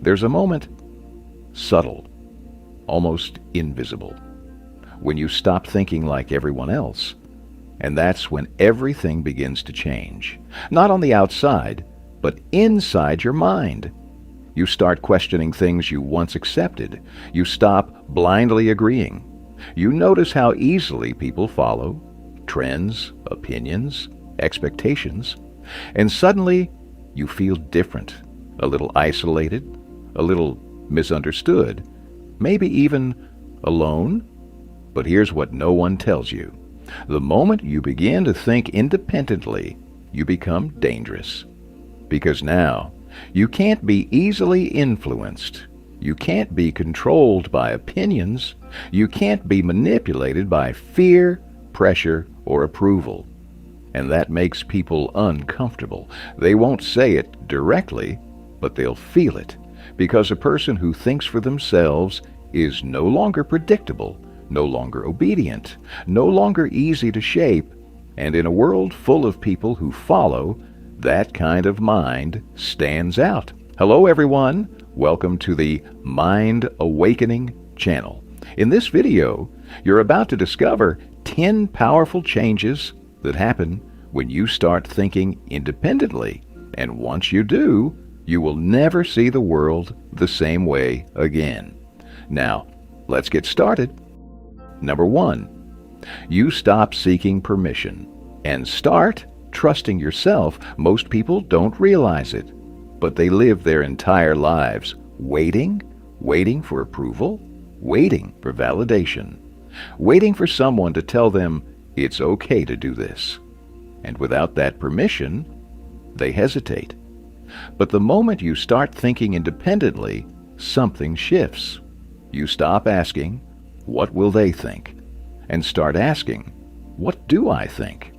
There's a moment, subtle, almost invisible, when you stop thinking like everyone else. And that's when everything begins to change. Not on the outside, but inside your mind. You start questioning things you once accepted. You stop blindly agreeing. You notice how easily people follow trends, opinions, expectations, and suddenly you feel different, a little isolated, a little misunderstood, maybe even alone. But here's what no one tells you. The moment you begin to think independently, you become dangerous. Because now, you can't be easily influenced. You can't be controlled by opinions. You can't be manipulated by fear, pressure, or approval. And that makes people uncomfortable. They won't say it directly, but they'll feel it. Because a person who thinks for themselves is no longer predictable, no longer obedient, no longer easy to shape, and in a world full of people who follow, that kind of mind stands out. Hello everyone, welcome to the Mind Awakening channel. In this video, you're about to discover 10 powerful changes that happen when you start thinking independently. And once you do, you will never see the world the same way again. Now, let's get started. Number 1, you stop seeking permission and start trusting yourself. Most people don't realize it, but they live their entire lives waiting for approval, waiting for validation, waiting for someone to tell them it's okay to do this. And without that permission, they hesitate. But the moment you start thinking independently, something shifts. You stop asking, "What will they think?" and start asking, "What do I think?"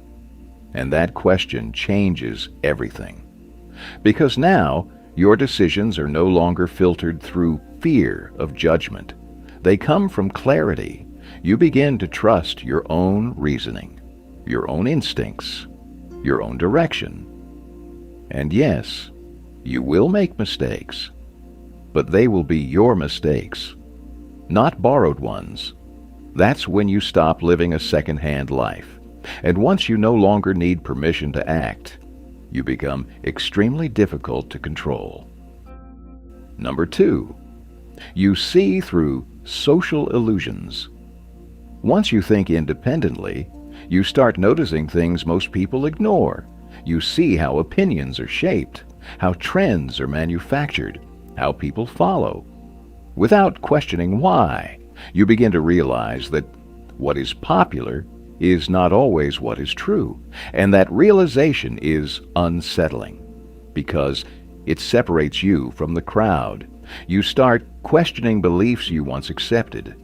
And that question changes everything. Because now, your decisions are no longer filtered through fear of judgment. They come from clarity. You begin to trust your own reasoning, your own instincts, your own direction. And yes, you will make mistakes, but they will be your mistakes, not borrowed ones. That's when you stop living a second-hand life. And once you no longer need permission to act, you become extremely difficult to control. Number 2, you see through social illusions. Once you think independently, you start noticing things most people ignore. You see how opinions are shaped, how trends are manufactured, how people follow. Without questioning why, you begin to realize that what is popular is not always what is true, and that realization is unsettling because it separates you from the crowd. You start questioning beliefs you once accepted,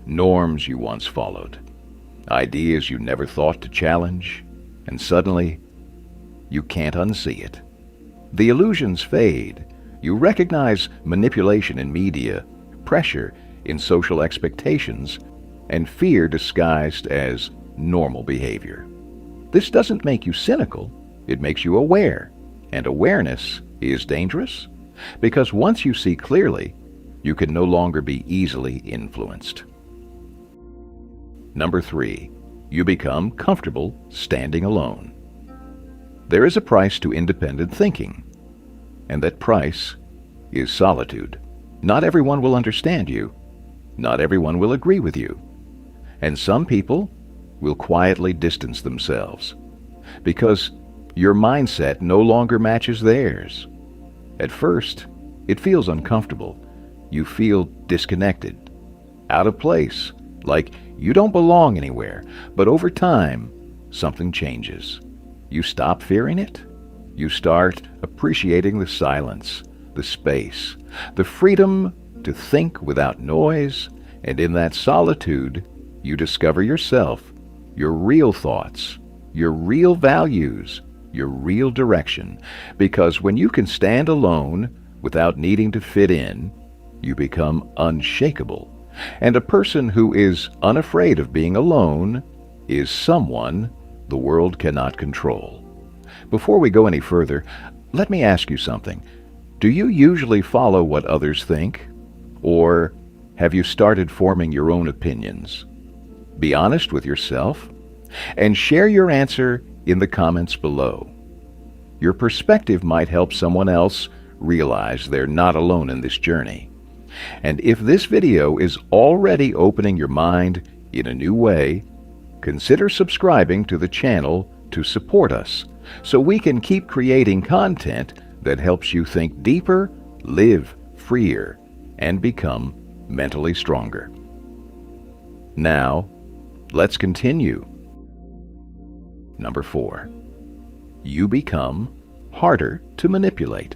norms you once followed, ideas you never thought to challenge, and suddenly you can't unsee it. The illusions fade. You recognize manipulation in media, pressure in social expectations, and fear disguised as normal behavior. This doesn't make you cynical, it makes you aware. And awareness is dangerous because once you see clearly, you can no longer be easily influenced. Number 3, you become comfortable standing alone. There is a price to independent thinking, and that price is solitude. Not everyone will understand you. Not everyone will agree with you. And some people will quietly distance themselves because your mindset no longer matches theirs. At first, it feels uncomfortable. You feel disconnected, out of place, like you don't belong anywhere. But over time, something changes. You stop fearing it. You start appreciating the silence, the space, the freedom to think without noise, and in that solitude, you discover yourself, your real thoughts, your real values, your real direction. Because when you can stand alone without needing to fit in, you become unshakable. And a person who is unafraid of being alone is someone the world cannot control. Before we go any further, let me ask you something. Do you usually follow what others think? Or have you started forming your own opinions? Be honest with yourself and share your answer in the comments below. Your perspective might help someone else realize they're not alone in this journey. And if this video is already opening your mind in a new way, consider subscribing to the channel to support us so we can keep creating content that helps you think deeper, live freer, and become mentally stronger. Now, let's continue. Number 4. You become harder to manipulate.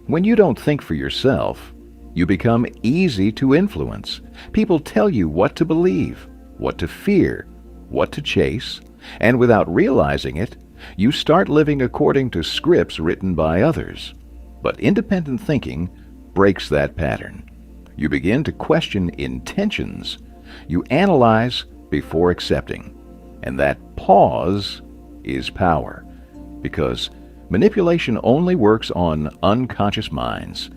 When you don't think for yourself, you become easy to influence. People tell you what to believe, what to fear, what to chase, and without realizing it, you start living according to scripts written by others. But independent thinking breaks that pattern. You begin to question intentions. You analyze before accepting. And that pause is power, because manipulation only works on unconscious minds.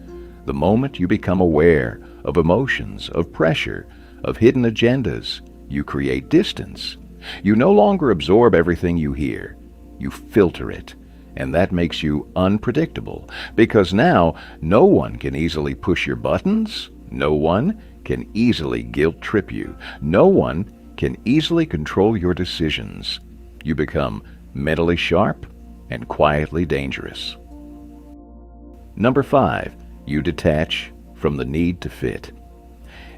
The moment you become aware of emotions, of pressure, of hidden agendas, you create distance. You no longer absorb everything you hear. You filter it, and that makes you unpredictable, because now no one can easily push your buttons. No one can easily guilt-trip you. No one can easily control your decisions. You become mentally sharp and quietly dangerous. Number 5. You detach from the need to fit.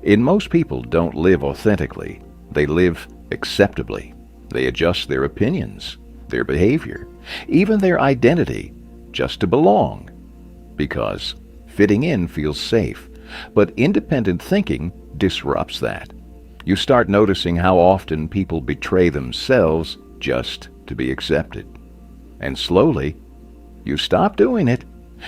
Most people don't live authentically. They live acceptably. They adjust their opinions, their behavior, even their identity, just to belong, because fitting in feels safe. But independent thinking disrupts that. You start noticing how often people betray themselves just to be accepted. And slowly, you stop doing it.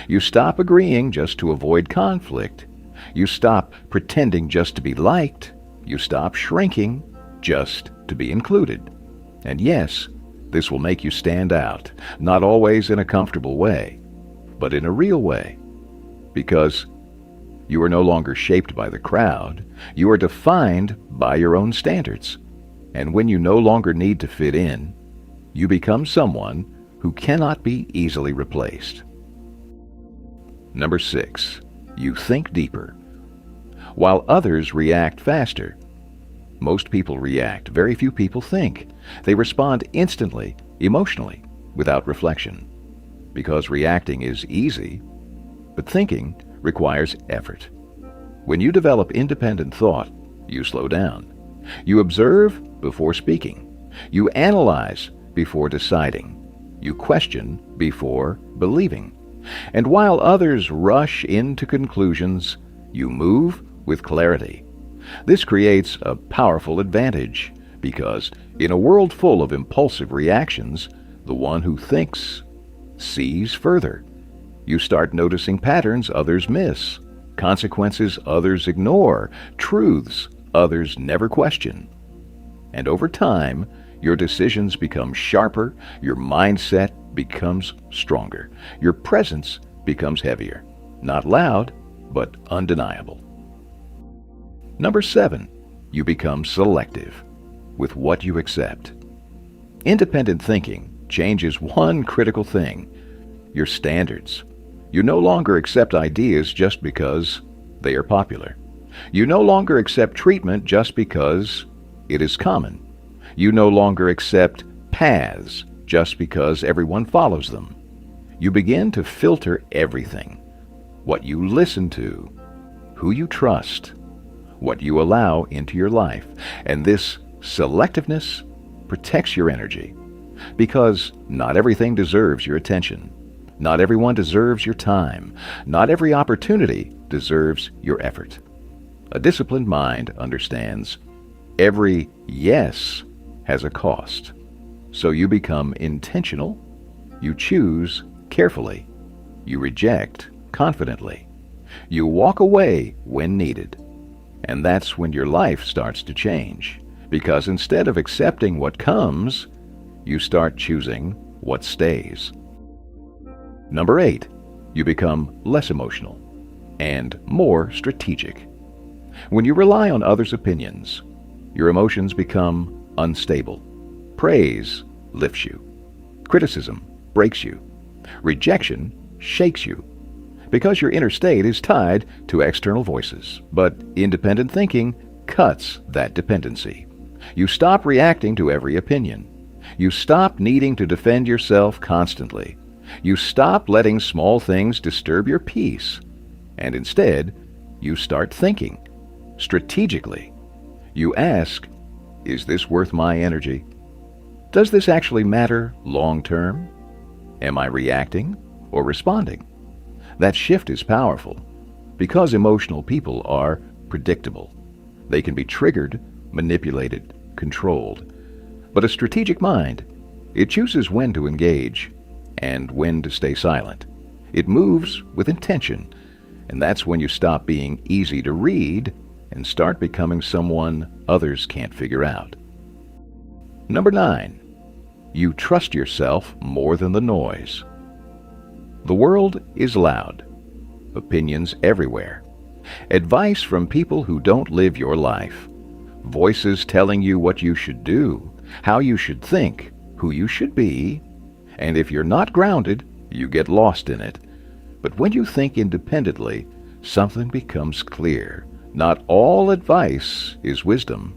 You stop agreeing just to avoid conflict. You stop pretending just to be liked. You stop shrinking just to be included. And yes, this will make you stand out, not always in a comfortable way, but in a real way. Because you are no longer shaped by the crowd. You are defined by your own standards. And when you no longer need to fit in, you become someone who cannot be easily replaced. Number 6. You think deeper. While others react faster, most people react. Very few people think. They respond instantly, emotionally, without reflection. Because reacting is easy, but thinking requires effort. When you develop independent thought, you slow down. You observe before speaking. You analyze before deciding. You question before believing. And while others rush into conclusions, you move with clarity. This creates a powerful advantage, because in a world full of impulsive reactions, the one who thinks sees further. You start noticing patterns others miss, consequences others ignore, truths others never question. And over time, your decisions become sharper, your mindset becomes stronger, your presence becomes heavier. Not loud, but undeniable. Number 7. You become selective with what you accept. Independent thinking changes one critical thing: your standards. You no longer accept ideas just because they are popular. You no longer accept treatment just because it is common. You no longer accept paths just because everyone follows them. You begin to filter everything: what you listen to, who you trust, what you allow into your life. And this selectiveness protects your energy, because not everything deserves your attention. Not everyone deserves your time. Not every opportunity deserves your effort. A disciplined mind understands every yes has a cost. So you become intentional. You choose carefully. You reject confidently. You walk away when needed. And that's when your life starts to change. Because instead of accepting what comes, you start choosing what stays. Number 8. You become less emotional and more strategic. When you rely on others' opinions, your emotions become unstable. Praise lifts you. Criticism breaks you. Rejection shakes you. Because your inner state is tied to external voices, but independent thinking cuts that dependency. You stop reacting to every opinion. You stop needing to defend yourself constantly. You stop letting small things disturb your peace. And instead, you start thinking strategically. You ask, is this worth my energy? Does this actually matter long term? Am I reacting or responding? That shift is powerful because emotional people are predictable. They can be triggered, manipulated, controlled. But a strategic mind, it chooses when to engage and when to stay silent. It moves with intention, and that's when you stop being easy to read and start becoming someone others can't figure out. Number 9, you trust yourself more than the noise. The world is loud. Opinions everywhere. Advice from people who don't live your life. Voices telling you what you should do, how you should think, who you should be. And if you're not grounded, you get lost in it. But when you think independently, something becomes clear. Not all advice is wisdom.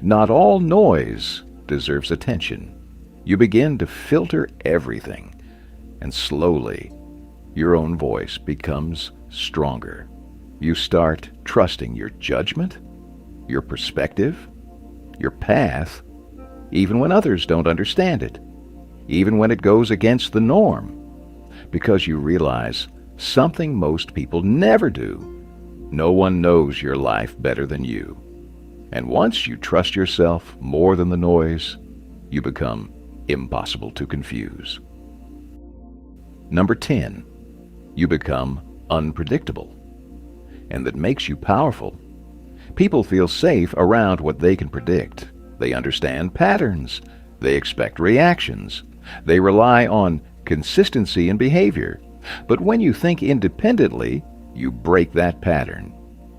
Not all noise deserves attention. You begin to filter everything, and slowly, your own voice becomes stronger. You start trusting your judgment, your perspective, your path, even when others don't understand it, even when it goes against the norm, because you realize something most people never do. No one knows your life better than you. And once you trust yourself more than the noise, you become impossible to confuse. Number 10, you become unpredictable. And that makes you powerful. People feel safe around what they can predict. They understand patterns. They expect reactions. They rely on consistency in behavior. But when you think independently, you break that pattern.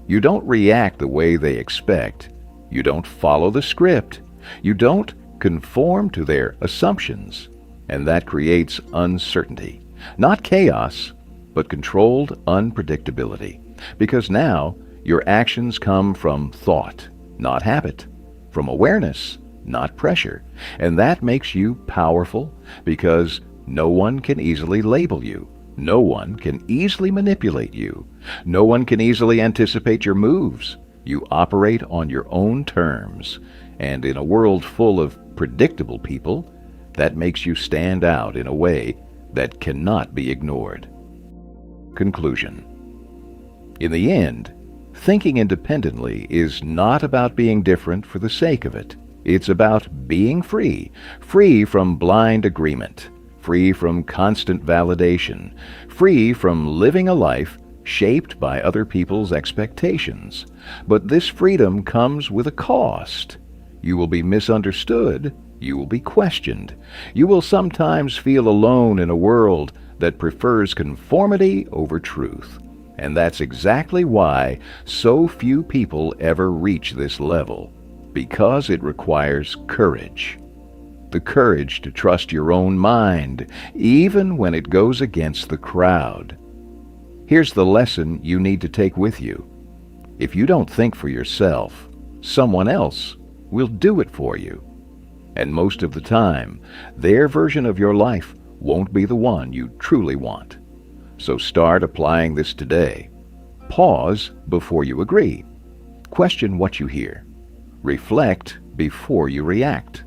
You don't react the way they expect. You don't follow the script. You don't conform to their assumptions. And that creates uncertainty. Not chaos, but controlled unpredictability. Because now your actions come from thought, not habit, from awareness, not pressure. And that makes you powerful because no one can easily label you. No one can easily manipulate you. No one can easily anticipate your moves. You operate on your own terms. And in a world full of predictable people, that makes you stand out in a way that cannot be ignored. Conclusion. In the end, thinking independently is not about being different for the sake of it. It's about being free, free from blind agreement, free from constant validation, free from living a life shaped by other people's expectations. But this freedom comes with a cost. You will be misunderstood. You will be questioned. You will sometimes feel alone in a world that prefers conformity over truth. And that's exactly why so few people ever reach this level, because it requires courage. The courage to trust your own mind, even when it goes against the crowd. Here's the lesson you need to take with you. If you don't think for yourself, someone else will do it for you. And most of the time, their version of your life won't be the one you truly want. So start applying this today. Pause before you agree. Question what you hear. Reflect before you react.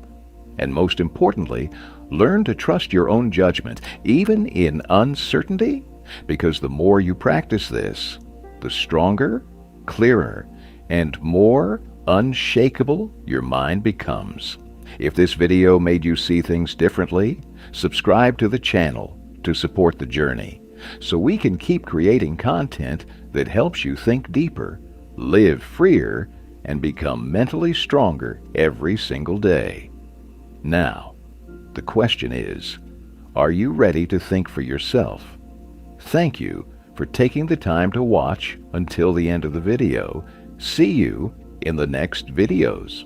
And most importantly, learn to trust your own judgment, even in uncertainty, because the more you practice this, the stronger, clearer, and more unshakable your mind becomes. If this video made you see things differently, subscribe to the channel to support the journey, so we can keep creating content that helps you think deeper, live freer, and become mentally stronger every single day. Now, the question is, are you ready to think for yourself? Thank you for taking the time to watch until the end of the video. See you in the next videos.